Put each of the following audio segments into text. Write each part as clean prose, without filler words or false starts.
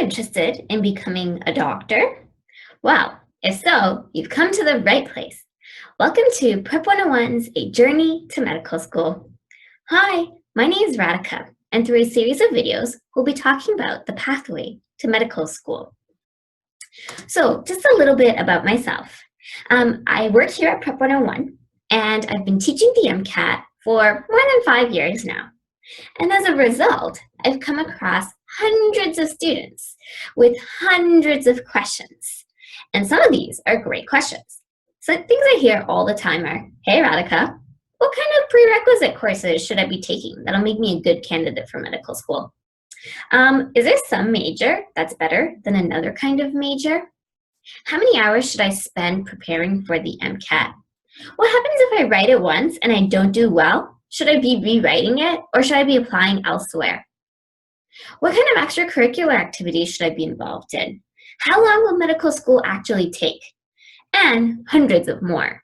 interested in becoming a doctor? Well, if so, you've come to the right place. Welcome to Prep 101's A Journey to Medical School. Hi, my name is Radhika, and through a series of videos, we'll be talking about the pathway to medical school. So, just a little bit about myself. I work here at Prep 101, and I've been teaching the MCAT for more than 5 years now. And as a result, I've come across hundreds of students with hundreds of questions. And some of these are great questions. So things I hear all the time are, hey Radhika, what kind of prerequisite courses should I be taking that'll make me a good candidate for medical school? Is there some major that's better than another kind of major? How many hours should I spend preparing for the MCAT? What happens if I write it once and I don't do well? Should I be rewriting it or should I be applying elsewhere? What kind of extracurricular activities should I be involved in? How long will medical school actually take? And hundreds of more.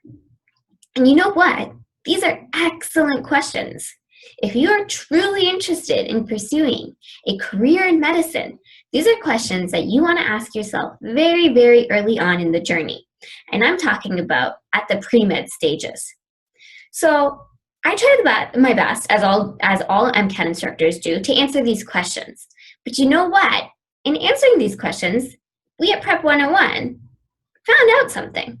And you know what? These are excellent questions. If you are truly interested in pursuing a career in medicine, these are questions that you want to ask yourself very, very early on in the journey. And I'm talking about at the pre-med stages. So I try my best, as all MCAT instructors do, to answer these questions. But you know what? In answering these questions, we at Prep 101 found out something.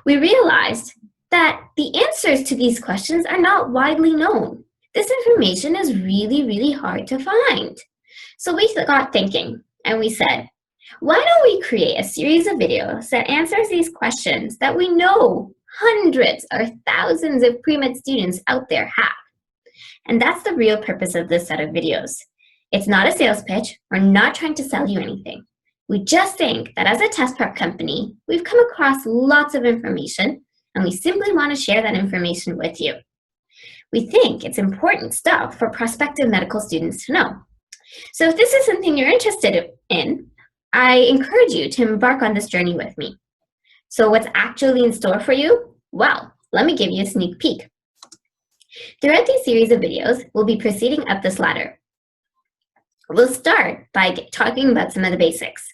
We realized that the answers to these questions are not widely known. This information is really, really hard to find. So we got thinking, and we said, why don't we create a series of videos that answers these questions that we know hundreds or thousands of pre-med students out there have? And that's the real purpose of this set of videos. It's not a sales pitch. We're not trying to sell you anything. We just think that as a test prep company, we've come across lots of information and we simply want to share that information with you. We think it's important stuff for prospective medical students to know. So if this is something you're interested in, I encourage you to embark on this journey with me. So what's actually in store for you? Well, let me give you a sneak peek. Throughout these series of videos, we'll be proceeding up this ladder. We'll start by talking about some of the basics.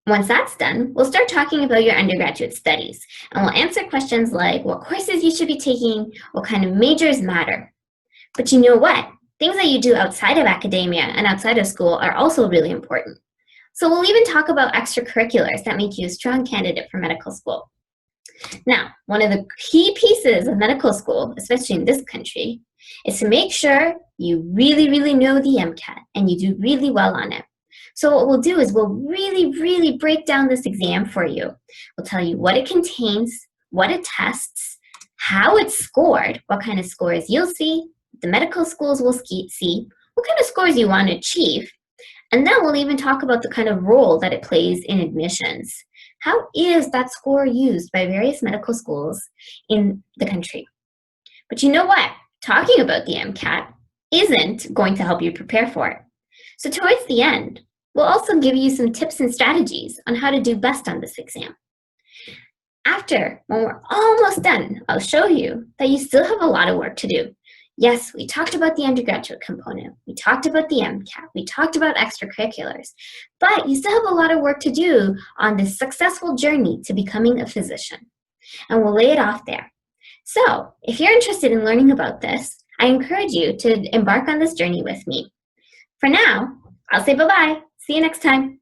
Once that's done, we'll start talking about your undergraduate studies, and we'll answer questions like what courses you should be taking, what kind of majors matter. But you know what? Things that you do outside of academia and outside of school are also really important. So we'll even talk about extracurriculars that make you a strong candidate for medical school. Now, one of the key pieces of medical school, especially in this country, is to make sure you really, really know the MCAT and you do really well on it. So what we'll do is we'll really, really break down this exam for you. We'll tell you what it contains, what it tests, how it's scored, what kind of scores you'll see, the medical schools will see, what kind of scores you want to achieve, and then we'll even talk about the kind of role that it plays in admissions. How is that score used by various medical schools in the country? But you know what? Talking about the MCAT isn't going to help you prepare for it. So towards the end, we'll also give you some tips and strategies on how to do best on this exam. After, when we're almost done, I'll show you that you still have a lot of work to do. Yes, we talked about the undergraduate component, we talked about the MCAT, we talked about extracurriculars, but you still have a lot of work to do on this successful journey to becoming a physician. And we'll lay it off there. So, if you're interested in learning about this, I encourage you to embark on this journey with me. For now, I'll say bye-bye. See you next time.